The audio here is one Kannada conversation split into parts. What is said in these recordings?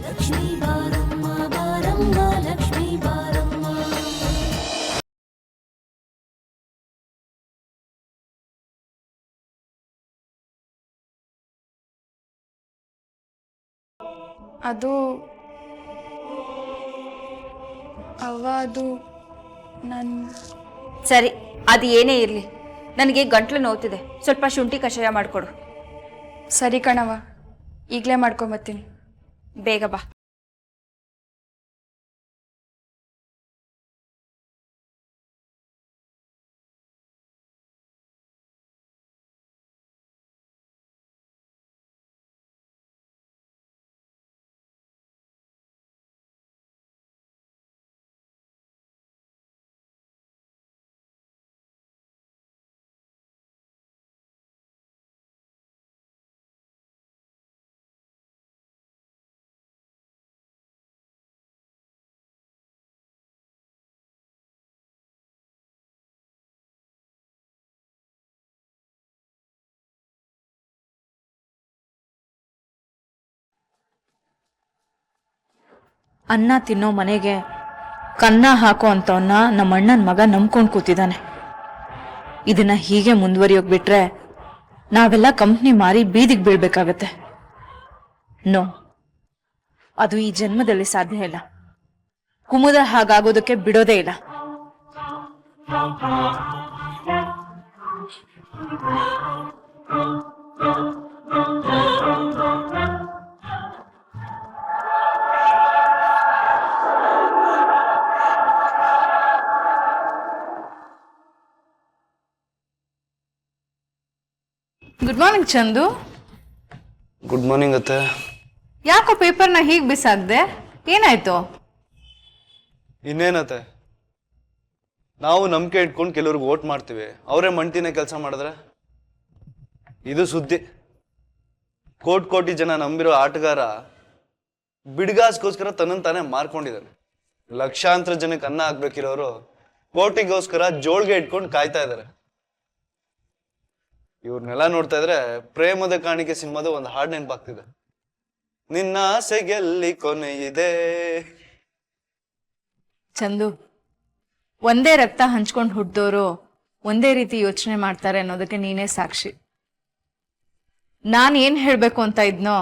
ಲಕ್ಷ್ಮೀ ಬಾರಮ್ಮ ಬಾರಮ್ಮ ಲಕ್ಷ್ಮೀ ಬಾರಮ್ಮ. ಅದು ಸರಿ, ಅದು ಏನೇ ಇರಲಿ, ನನಗೆ ಗಂಟ್ಲು ನೋವ್ತಿದೆ. ಸ್ವಲ್ಪ ಶುಂಠಿ ಕಷಾಯ ಮಾಡಿಕೊಡು. ಸರಿ ಕಣವ, ಈಗಲೇ ಮಾಡ್ಕೊಂಬತ್ತೀನಿ. ಬೇಗ ಬಾ. ಅನ್ನ ತಿನ್ನೋ ಮನೆಗೆ ಕನ್ನ ಹಾಕೋ ಅಂತವನ್ನ ನಮ್ಮ ಅಣ್ಣನ ಮಗ ನಂಬ್ಕೊಂಡು ಕೂತಿದ್ದಾನೆ. ಇದನ್ನ ಹೀಗೆ ಮುಂದುವರಿಯೋಕ್ ಬಿಟ್ರೆ ನಾವೆಲ್ಲ ಕಂಪ್ನಿ ಮಾರಿ ಬೀದಿಗೆ ಬೀಳ್ಬೇಕಾಗತ್ತೆ. ನೋ, ಅದು ಈ ಜನ್ಮದಲ್ಲಿ ಸಾಧ್ಯ ಇಲ್ಲ. ಕುಮುದ ಹಾಗಾಗೋದಕ್ಕೆ ಬಿಡೋದೇ ಇಲ್ಲ. Good morning Chandu. Good morning ಅತ್ತೆ. ಯಾಕೋ ಪೇಪರ್ನ ಹೀಗೆ ಬಿಸಾಕ್ದೆ? ಏನಾಯ್ತು? ಇನ್ನೇನತ್ತೆ, ನಾವು ನಂಬಿಕೆ ಇಟ್ಕೊಂಡು ಕೆಲವ್ರಿಗೆ ವೋಟ್ ಮಾಡ್ತೀವಿ, ಅವರೇ ಮಂಟಿನೇ ಕೆಲಸ ಮಾಡಿದ್ರೆ ಇದು ಸುದ್ದಿ. ಕೋಟಿ ಜನ ನಂಬಿರೋ ಆಟಗಾರ ಬಿಡ್ಗಾಸ್ಗೋಸ್ಕರ ತನ್ನನ್ನು ತಾನೇ ಮಾರ್ಕೊಂಡಿದ್ದಾನೆ. ಲಕ್ಷಾಂತರ ಜನಕ್ಕೆ ಅನ್ನ ಹಾಕ್ಬೇಕಿರೋರು ಕೋಟಿಗೋಸ್ಕರ ಜೋಳ್ಗೆ ಇಟ್ಕೊಂಡು ಕಾಯ್ತಾ ಇದ್ದಾರೆ. ಇವ್ರನ್ನೆಲ್ಲ ನೋಡ್ತಾ ಇದ್ರೆ ಪ್ರೇಮದ ಕಾಣಿಕೆ ಸಿನಿಮಾದ ಒಂದು ಹಾಡು ನೆನಪಾಗ್ತಿದೆ. ನಿನ್ನ ಆಸೆಗೆಲ್ಲಿ ಕೊನೆ ಇದೆ. ಚಂದು, ಒಂದೇ ರಕ್ತ ಹಂಚ್ಕೊಂಡು ಹುಟ್ಟಿದವರು ಒಂದೇ ರೀತಿ ಯೋಚನೆ ಮಾಡ್ತಾರೆ ಅನ್ನೋದಕ್ಕೆ ನೀನೇ ಸಾಕ್ಷಿ. ನಾನು ಏನು ಹೇಳಬೇಕು ಅಂತ ಇದ್ನೋ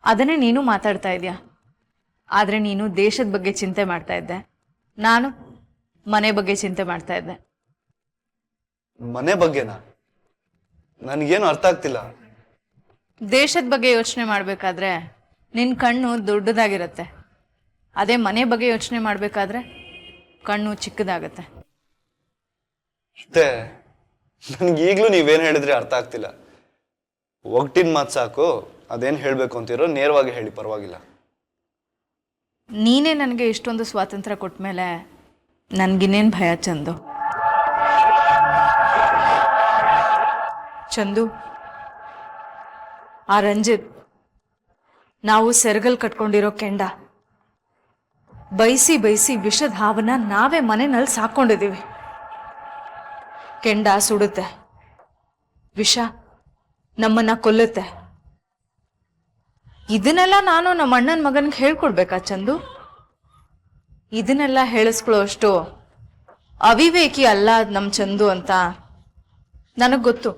ಅದನ್ನೇ ನೀನು ಮಾತಾಡ್ತಾ ಇದೀಯ. ಆದರೆ ನೀನು ದೇಶದ ಬಗ್ಗೆ ಚಿಂತೆ ಮಾಡ್ತಾ ಇದ್ದೆ, ನಾನು ಮನೆ ಬಗ್ಗೆ ಚಿಂತೆ ಮಾಡ್ತಾ ಇದ್ದೆ. ಮನೆ ಬಗ್ಗೆನಾ? ನನಗೇನು ಅರ್ಥ ಆಗ್ತಿಲ್ಲ. ದೇಶದ ಬಗ್ಗೆ ಯೋಚನೆ ಮಾಡಬೇಕಾದ್ರೆ ನಿನ್ನ ಕಣ್ಣು ದೊಡ್ಡದಾಗಿರುತ್ತೆ, ಅದೇ ಮನೆ ಬಗ್ಗೆ ಯೋಚನೆ ಮಾಡಬೇಕಾದ್ರೆ ಕಣ್ಣು ಚಿಕ್ಕದಾಗತ್ತೆ. ಮತ್ತೆ ನನ್ಗೆ ಈಗಲೂ ನೀವೇನು ಹೇಳಿದ್ರೆ ಅರ್ಥ ಆಗ್ತಿಲ್ಲ. ಒಗ್ಟಿನ ಮಾತು ಸಾಕು, ಅದೇನು ಹೇಳಬೇಕು ಅಂತಿರೋ ನೇರವಾಗಿ ಹೇಳಿ, ಪರವಾಗಿಲ್ಲ. ನೀನೇ ನನಗೆ ಇಷ್ಟೊಂದು ಸ್ವಾತಂತ್ರ್ಯ ಕೊಟ್ಟ ಮೇಲೆ ನನಗಿನ್ನೇನು ಭಯ ಚಂದು. ಚಂದು, ಆ ರಂಜಿತ್ ನಾವು ಸೆರಗಲ್ ಕಟ್ಕೊಂಡಿರೋ ಕೆಂಡ ಬೈಸಿ ಬೈಸಿ ವಿಷದ ಹಾವನ್ನ ನಾವೇ ಮನೆಯಲ್ಲಿ ಸಾಕೊಂಡಿದ್ದೀವಿ. ಕೆಂಡ ಸುಡುತ್ತೆ, ವಿಷ ನಮ್ಮನ್ನ ಕೊಲ್ಲುತ್ತೆ. ಇದನ್ನೆಲ್ಲ ನಾನು ನಮ್ಮ ಅಣ್ಣನ ಮಗನಿಗೆ ಹೇಳ್ಕೊಡ್ಬೇಕಾ ಚಂದು? ಇದನ್ನೆಲ್ಲ ಹೇಳಿಸ್ಕೊಳ್ಳೋ ಅಷ್ಟು ಅವಿವೇಕಿ ಅಲ್ಲ ನಮ್ಮ ಚಂದು ಅಂತ ನನಗೆ ಗೊತ್ತು.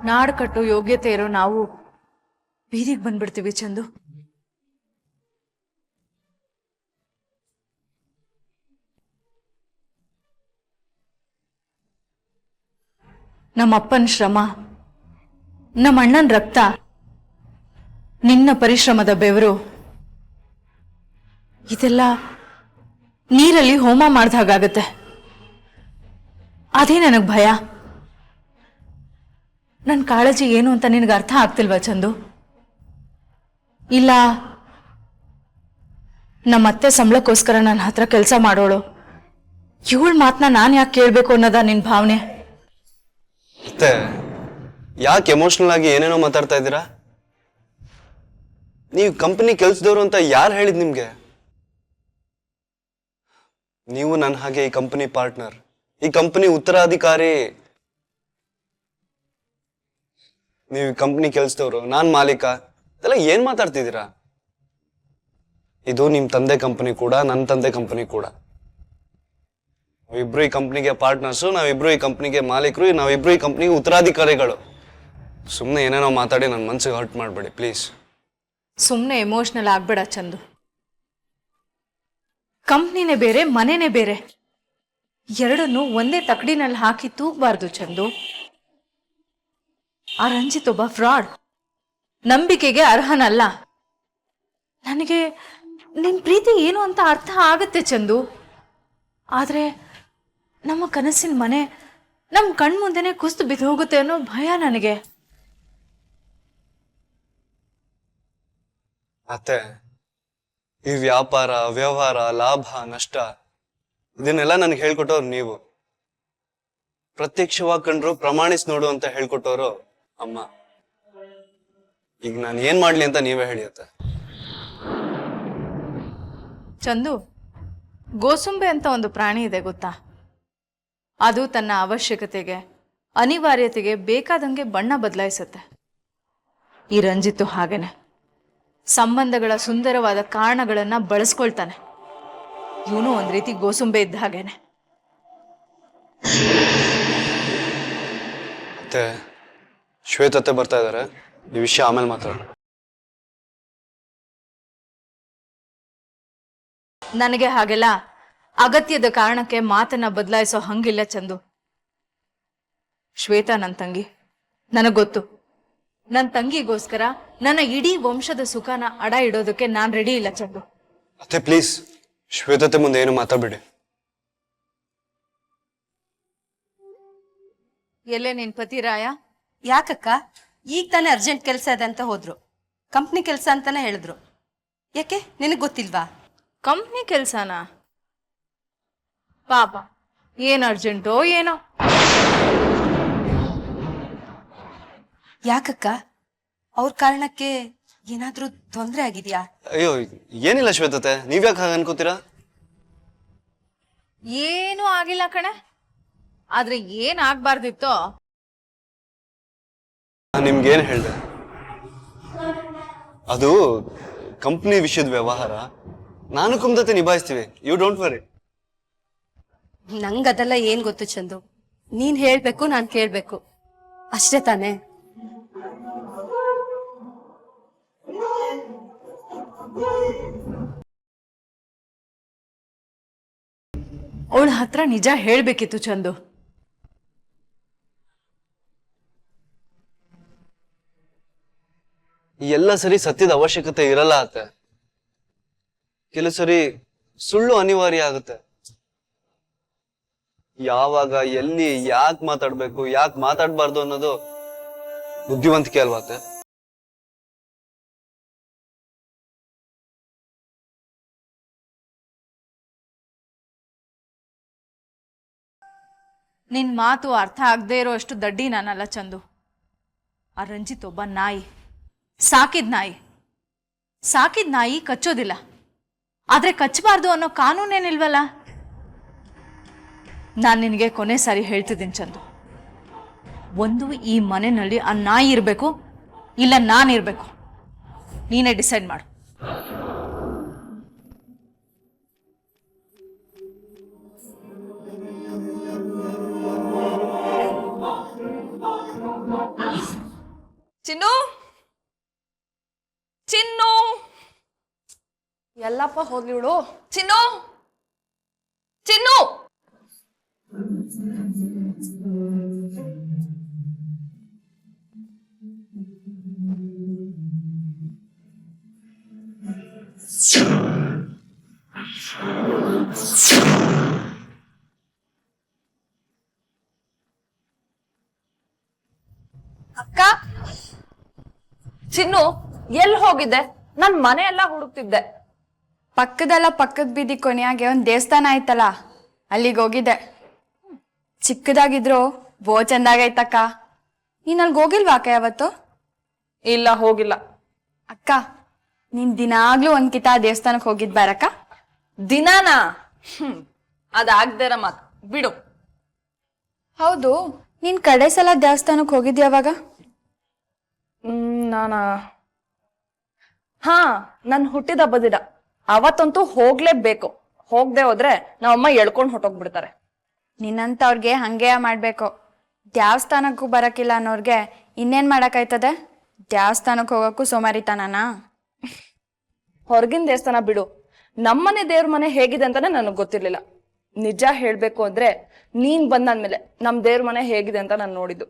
ನಾಡ್ ಕಟ್ಟೋ ಯೋಗ್ಯತೆ ಇರೋ ನಾವು ಬೀದಿಗೆ ಬಂದ್ಬಿಡ್ತೀವಿ ಚಂದು. ನಮ್ಮಪ್ಪನ ಶ್ರಮ, ನಮ್ಮ ಅಣ್ಣನ ರಕ್ತ, ನಿನ್ನ ಪರಿಶ್ರಮದ ಬೆವರು, ಇದೆಲ್ಲ ನೀರಲ್ಲಿ ಹೋಮ ಮಾಡ್ದ ಹಾಗಾಗತ್ತೆ. ಅದೇ ನನಗೆ ಭಯ. ನನ್ನ ಕಾಳಜಿ ಏನು ಅಂತ ನಿನಗೆ ಅರ್ಥ ಆಗ್ತಿಲ್ವಾ ಚಂದು? ಇಲ್ಲ ನಮ್ಮತ್ತೆ ಸಂಬಳಕ್ಕೋಸ್ಕರ ನನ್ನ ಹತ್ರ ಕೆಲಸ ಮಾಡೋಳು, ಇವಳ ಮಾತನ್ನ ನಾನು ಯಾಕೆ ಕೇಳಬೇಕು ಅನ್ನೋದ ನಿನ್ನ ಭಾವನೆ? ಮತ್ತೆ ಯಾಕೆ ಎಮೋಷನಲ್ ಆಗಿ ಏನೇನೋ ಮಾತಾಡ್ತಾ ಇದ್ದೀರಾ? ನೀವು ಕಂಪನಿ ಕೆಲ್ಸದವ್ರು ಅಂತ ಯಾರು ಹೇಳಿದ್ ನಿಮ್ಗೆ? ನೀವು ನನ್ನ ಹಾಗೆ ಈ ಕಂಪನಿ ಪಾರ್ಟ್ನರ್, ಈ ಕಂಪನಿ ಉತ್ತರಾಧಿಕಾರಿ. ನೀವು ಕಂಪ್ನಿ ಕೆಲ್ಸದವ್ರು, ನಾನ್ ಮಾಲೀಕ. ಇದೆಲ್ಲ ಏನ್ ಮಾತಾಡ್ತಿದ್ದೀರಾ? ಇದು ನಿಮ್ ತಂದೆ ಕಂಪನಿ ಕೂಡ, ನನ್ನ ತಂದೆ ಕಂಪನಿ ಕೂಡ. ನಾವಿಬ್ರು ಈ ಕಂಪ್ನಿಗೆ ಪಾರ್ಟ್ನರ್ಸು, ನಾವಿಬ್ರು ಈ ಕಂಪ್ನಿಗೆ ಮಾಲೀಕರು, ನಾವಿಬ್ರು ಈ ಕಂಪ್ನಿಗೆ ಉತ್ತರಾಧಿಕಾರಿಗಳು. ಸುಮ್ಮನೆ ಏನೇನೋ ಮಾತಾಡಿ ನನ್ನ ಮನ್ಸಿಗೆ ಹರ್ಟ್ ಮಾಡಬೇಡಿ ಪ್ಲೀಸ್. ಸುಮ್ಮನೆ ಎಮೋಷ್ನಲ್ ಆಗ್ಬೇಡ ಚಂದು. ಕಂಪ್ನಿನೇ ಬೇರೆ, ಮನೆನೇ ಬೇರೆ. ಎರಡನ್ನು ಒಂದೇ ತಕಡಿನಲ್ಲಿ ಹಾಕಿ ತೂಗಬಾರ್ದು ಚಂದು. ಆ ರಂಜಿತ್ ಒಬ್ಬ ಫ್ರಾಡ್, ನಂಬಿಕೆಗೆ ಅರ್ಹನಲ್ಲ. ನನಗೆ ನಿನ್ ಪ್ರೀತಿ ಏನು ಅಂತ ಅರ್ಥ ಆಗತ್ತೆ ಚಂದು. ಆದ್ರೆ ನಮ್ಮ ಕನಸಿನ ಮನೆ ನಮ್ಮ ಕಣ್ಮುಂದೆನೆ ಕುಸ್ತು ಬಿದ್ದು ಹೋಗುತ್ತೆ ಅನ್ನೋ ಭಯ ನನಗೆ. ಮತ್ತೆ ಈ ವ್ಯಾಪಾರ, ವ್ಯವಹಾರ, ಲಾಭ, ನಷ್ಟ ಇದನ್ನೆಲ್ಲ ನನಗೆ ಹೇಳ್ಕೊಟ್ಟವ್ರು ನೀವು. ಪ್ರತ್ಯಕ್ಷವಾಗಿ ಕಂಡ್ರು ಪ್ರಮಾಣಿಸಿ ನೋಡು ಅಂತ ಹೇಳ್ಕೊಟ್ಟವ್ರು ಅಮ್ಮ. ಈಗ ನಾನು ಏನ್ ಮಾಡ್ಲಿ ಅಂತ ನೀವೇ ಹೇಳಿಯತ್ತೆ. ಚಂದು, ಗೋಸುಂಬೆ ಅಂತ ಒಂದು ಪ್ರಾಣಿ ಇದೆ ಗೊತ್ತಾ? ಅದು ತನ್ನ ಅವಶ್ಯಕತೆಗೆ, ಅನಿವಾರ್ಯತೆಗೆ ಬೇಕಾದಂಗೆ ಬಣ್ಣ ಬದಲಾಯಿಸುತ್ತೆ. ಈ ರಂಜಿತ್ತು ಹಾಗೇನೆ ಸಂಬಂಧಗಳ ಸುಂದರವಾದ ಕಾರಣಗಳನ್ನ ಬಳಸ್ಕೊಳ್ತಾನೆ. ಇವನು ಒಂದ್ ರೀತಿ ಗೋಸುಂಬೆ ಇದ್ದ ಹಾಗೇನೆ. ಮತ್ತೆ ಶ್ವೇತತೆ ಬರ್ತಾ ಇದಾರೆ, ಈ ವಿಷಯ ಆಮೇಲೆ ಮಾತಾಡೋಣ. ನನಗೆ ಹಾಗೆಲ್ಲ ಅಗತ್ಯದ ಕಾರಣಕ್ಕೆ ಮಾತನ್ನ ಬದಲಾಯಿಸೋ ಹಂಗಿಲ್ಲ ಚಂದು. ಶ್ವೇತಾ ನನ್ನ ತಂಗಿ, ನನಗ್ ಗೊತ್ತು. ನನ್ನ ತಂಗಿಗೋಸ್ಕರ ನನ್ನ ಇಡೀ ವಂಶದ ಸುಖನ ಅಡ ಇಡೋದಕ್ಕೆ ನಾನ್ ರೆಡಿ ಇಲ್ಲ ಚಂದು. ಮತ್ತೆ ಪ್ಲೀಸ್ ಶ್ವೇತತೆ ಮುಂದೆ ಏನು ಮಾತಾಡ್ಬೇಡಿ. ಎಲ್ಲೇ ನಿನ್ ಪತಿ ರಾಯ? ಯಾಕಕ್ಕ? ಈಗ ತಾನೇ ಅರ್ಜೆಂಟ್ ಕೆಲಸ ಇದೆ ಅಂತ ಹೋದ್ರು. ಕಂಪ್ನಿ ಕೆಲಸ ಅಂತಾನೆ ಹೇಳಿದ್ರು. ಯಾಕೆ ನಿನಗೆ ಗೊತ್ತಿಲ್ವಾ? ಕಂಪ್ನಿ ಕೆಲ್ಸನಾ? ಪಾಪ, ಏನ್ ಅರ್ಜೆಂಟೋ ಏನೋ. ಯಾಕಕ್ಕ? ಅವ್ರ ಕಾರಣಕ್ಕೆ ಏನಾದ್ರೂ ತೊಂದರೆ ಆಗಿದ್ಯಾ? ಅಯ್ಯೋ ಏನಿಲ್ಲ ಶ್ವೇತತೆ, ನೀವ್ಯಾಕೆ ಹಾಗೆ ಅನ್ಕೋತೀರಾ? ಏನೂ ಆಗಿಲ್ಲ ಕಣೆ. ಆದ್ರೆ ಏನ್ ಆಗ್ಬಾರ್ದಿತ್ತೋ ನಾನು ನಿಮ್ಗೇನು ಹೇಳ್ದೆ? ಅದು ಕಂಪ್ನಿ ವಿಷಯದ ವ್ಯವಹಾರ. ನಾನು ಕುಮ್ದತೆ ನಿಭಾಯಿಸ್ತೀವಿ, ಯು ಡೋಂಟ್ ವರಿ. ನಂಗದೆಲ್ಲ ಏನ್ ಗೊತ್ತು ಚಂದು. ನೀನ್ ಹೇಳ್ಬೇಕು, ನಾನ್ ಕೇಳ್ಬೇಕು ಅಷ್ಟೇ ತಾನೇ. ಅವಳ ಹತ್ರ ನಿಜ ಹೇಳ್ಬೇಕಿತ್ತು ಚಂದು. ಎಲ್ಲ ಸರಿ ಸತ್ಯದ ಅವಶ್ಯಕತೆ ಇರಲ್ಲ ಅತ್ತೆ. ಕೆಲವು ಸರಿ ಸುಳ್ಳು ಅನಿವಾರ್ಯ ಆಗುತ್ತೆ. ಯಾವಾಗ, ಎಲ್ಲಿ, ಯಾಕೆ ಮಾತಾಡ್ಬೇಕು, ಯಾಕೆ ಮಾತಾಡ್ಬಾರ್ದು ಅನ್ನೋದು ಬುದ್ಧಿವಂತಿಕೆ ಅಲ್ವಾ ಅತ್ತೆ? ನಿನ್ ಮಾತು ಅರ್ಥ ಆಗದೆ ಇರೋ ಅಷ್ಟು ದಡ್ಡಿ ನಾನಲ್ಲ ಚಂದು. ಆ ರಂಜಿತ್ ಒಬ್ಬ ನಾಯಿ, ಸಾಕಿದ್ ನಾಯಿ. ಸಾಕಿದ್ ನಾಯಿ ಕಚ್ಚೋದಿಲ್ಲ, ಆದ್ರೆ ಕಚ್ಚಬಾರ್ದು ಅನ್ನೋ ಕಾನೂನೇನಿಲ್ವಲ್ಲ. ನಾನು ನಿನಗೆ ಕೊನೆ ಸಾರಿ ಹೇಳ್ತಿದ್ದೀನಿ ಚಂದು, ಒಂದು ಈ ಮನೆಯಲ್ಲಿ ಆ ನಾಯಿ ಇರಬೇಕು, ಇಲ್ಲ ನಾನಿರ್ಬೇಕು. ನೀನೇ ಡಿಸೈಡ್ ಮಾಡು. ಚಿನ್ನು, ಚಿನ್ನು, ಎಲ್ಲಪ್ಪ ಹೋದ್ಲಿವಳು? ಚಿನ್ನು, ಚಿನ್ನು. ಅಕ್ಕ, ಚಿನ್ನು, ಎಲ್ಲಿ ಹೋಗಿದ್ದೆ? ನನ್ ಮನೆ ಎಲ್ಲ ಹುಡುಕ್ತಿದ್ದೆ. ಪಕ್ಕದ ಬೀದಿ ಕೊನೆಯಾಗೆ ಒಂದು ದೇವಸ್ಥಾನ ಆಯ್ತಲ್ಲ, ಅಲ್ಲಿಗೆ ಹೋಗಿದ್ದೆ. ಚಿಕ್ಕದಾಗಿದ್ರು ಬೋ ಚಂದಾಗೈತಕ್ಕ. ನೀನ್ ಅಲ್ಗೆ ಹೋಗಿಲ್ವಾ ಅಕ್ಕ ಯಾವತ್ತು? ಇಲ್ಲ, ಹೋಗಿಲ್ಲ. ಅಕ್ಕ, ನೀನ್ ದಿನಾಗ್ಲೂ ಒಂದ್ ಕಿತ ದೇವಸ್ಥಾನಕ್ಕೆ ಹೋಗಿದ್ ಬಾರಕ್ಕ. ದಿನಾನಾ? ಅದಾಗ್ದೇರ ಮಾತು ಬಿಡು. ಹೌದು ನೀನ್ ಕಡೆ ಸಲ ದೇವಸ್ಥಾನಕ್ಕೆ ಹೋಗಿದ್ಯಾ ಅವಾಗ? ನಾನಾ ಹಾ ನನ್ ಹುಟ್ಟಿದ ಹಬ್ಬದ ದಿನ ಅವತ್ತಂತೂ ಹೋಗ್ಲೇಬೇಕು. ಹೋಗದೆ ಹೋದ್ರೆ ನಮ್ಮಮ್ಮ ಎಳ್ಕೊಂಡ್ ಹೊಟ್ಟೋಗ್ಬಿಡ್ತಾರೆ. ನಿನ್ನಂತವ್ರಿಗೆ ಹಂಗೆ ಮಾಡ್ಬೇಕು. ದೇವಸ್ಥಾನಕ್ಕೂ ಬರಕಿಲ್ಲ ಅನ್ನೋರ್ಗೆ ಇನ್ನೇನ್ ಮಾಡಕ್ಕಾಯ್ತದೆ? ದೇವಸ್ಥಾನಕ್ಕೆ ಹೋಗಕ್ಕೂ ಸೋಮಾರಿತನನಾ? ಹೊರಗಿನ ದೇವಸ್ಥಾನ ಬಿಡು, ನಮ್ಮನೆ ದೇವ್ರ ಮನೆ ಹೇಗಿದೆ ಅಂತಾನೆ ನನಗ್ ಗೊತ್ತಿರ್ಲಿಲ್ಲ. ನಿಜ ಹೇಳ್ಬೇಕು ಅಂದ್ರೆ ನೀನ್ ಬಂದಾದ್ಮೇಲೆ ನಮ್ ದೇವ್ರ ಮನೆ ಹೇಗಿದೆ ಅಂತ ನಾನು ನೋಡಿದ್ದು.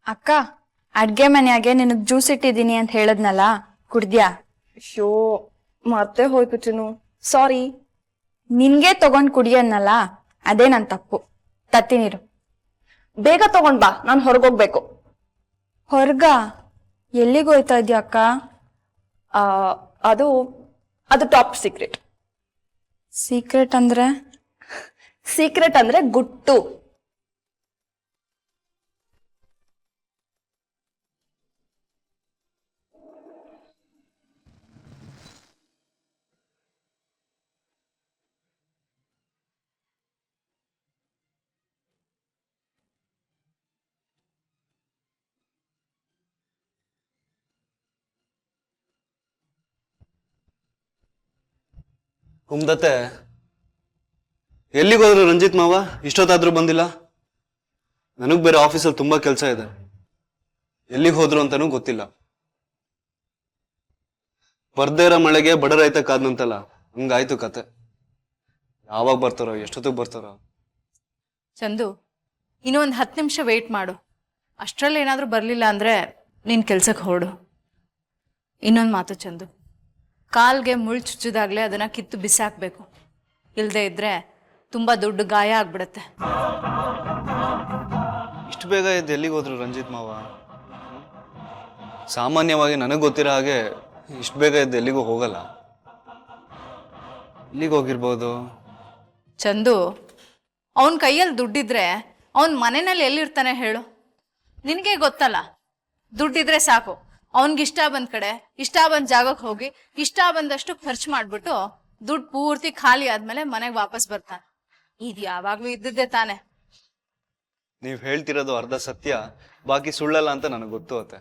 ಅಕ್ಕ, ಅಡ್ಗೆ ಮನೆಯಾಗೆ ನಿನಗ್ ಜ್ಯೂಸ್ ಇಟ್ಟಿದ್ದೀನಿ ಅಂತ ಹೇಳದ್ನಲ್ಲ, ಕುಡ್ದ್ಯಾ? ಶೋ ಮತ್ತೆ ಹೋಯ್ತು ಚಿನ್ನು, ಸಾರಿ. ನಿನ್ಗೆ ತಗೊಂಡ್ ಕುಡಿಯನ್ನಲ್ಲ, ಅದೇ ನನ್ ತಪ್ಪು. ತತ್ತಿ ನೀರು ಬೇಗ ತಗೊಂಡ್ ಬಾ, ನಾನ್ ಹೊರಗೋಗ್ಬೇಕು. ಹೊರ್ಗ ಎಲ್ಲಿಗೆ ಹೋಯ್ತಾ ಇದ್ಯಾ ಅಕ್ಕ? ಆ ಅದು ಟಾಪ್ ಸೀಕ್ರೆಟ್. ಸೀಕ್ರೆಟ್ ಅಂದ್ರೆ? ಸೀಕ್ರೆಟ್ ಅಂದ್ರೆ ಗುಟ್ಟು. ಕುಮ್ದತ್ತೆ, ಎಲ್ಲಿಗೋದ್ರು ರಂಜಿತ್ ಮಾವ? ಇಷ್ಟೊತ್ತಾದ್ರೂ ಬಂದಿಲ್ಲ. ನನಗ್ ಬೇರೆ ಆಫೀಸಲ್ಲಿ ತುಂಬಾ ಕೆಲಸ ಇದೆ. ಎಲ್ಲಿಗೆ ಹೋದ್ರು ಅಂತಾನೂ ಗೊತ್ತಿಲ್ಲ. ಬರ್ದೇ ಇರೋ ಮಳೆಗೆ ಬಡ ರೈತ ಕಾದ್ನಂತಲ್ಲ, ಹಂಗಾಯ್ತು ಕತೆ. ಯಾವಾಗ ಬರ್ತಾರೋ, ಎಷ್ಟೊತ್ತಿಗೆ ಬರ್ತಾರೋ? ಚಂದು, ಇನ್ನೊಂದು 10 ನಿಮಿಷ ವೆಯ್ಟ್ ಮಾಡು. ಅಷ್ಟರಲ್ಲಿ ಏನಾದರೂ ಬರಲಿಲ್ಲ ಅಂದರೆ ನೀನು ಕೆಲ್ಸಕ್ಕೆ ಹೊರಡು. ಇನ್ನೊಂದು ಮಾತು ಚಂದು, ಕಾಲ್ಗೆ ಮುಳ್ಳು ಚುಚ್ಚಿದಾಗಲೇ ಅದನ್ನು ಕಿತ್ತು ಬಿಸಾಕಬೇಕು. ಇಲ್ಲದೆ ಇದ್ದರೆ ತುಂಬ ದೊಡ್ಡ ಗಾಯ ಆಗ್ಬಿಡುತ್ತೆ. ಇಷ್ಟು ಬೇಗ ಎದ್ದು ಎಲ್ಲಿಗೆ ಹೋದ್ರು ರಂಜಿತ್ ಮಾವ? ಸಾಮಾನ್ಯವಾಗಿ ನನಗೆ ಗೊತ್ತಿರೋ ಹಾಗೆ ಇಷ್ಟು ಬೇಗ ಎದ್ದು ಎಲ್ಲಿಗೂ ಹೋಗಲ್ಲ. ಎಲ್ಲಿಗೆ ಹೋಗಿರ್ಬೋದು? ಚಂದು, ಅವನ ಕೈಯಲ್ಲಿ ದುಡ್ಡಿದ್ರೆ ಅವನ ಮನೆಯಲ್ಲಿ ಎಲ್ಲಿರ್ತಾನೆ ಹೇಳು? ನಿನಗೆ ಗೊತ್ತಲ್ಲ, ದುಡ್ಡಿದ್ರೆ ಸಾಕು, ಅವನಿಗಿಷ್ಟ ಬಂದ ಕಡೆ ಇಷ್ಟ ಬಂದ ಜಾಗಕ್ಕೆ ಹೋಗಿ ಇಷ್ಟ ಬಂದಷ್ಟು ಖರ್ಚು ಮಾಡಿಬಿಟ್ಟು ದುಡ್ಡು ಪೂರ್ತಿ ಖಾಲಿ ಆದ್ಮೇಲೆ ಮನೆಗೆ ವಾಪಸ್ ಬರ್ತಾನೆ. ಇದು ಯಾವಾಗಲೂ ಇದ್ದದ್ದೇ ತಾನೆ. ನೀವು ಹೇಳ್ತಿರೋದು ಅರ್ಧ ಸತ್ಯ, ಬಾಕಿ ಸುಳ್ಳಲ್ಲ ಅಂತ ನನಗೆ ಗೊತ್ತು ಅತ್ತೆ.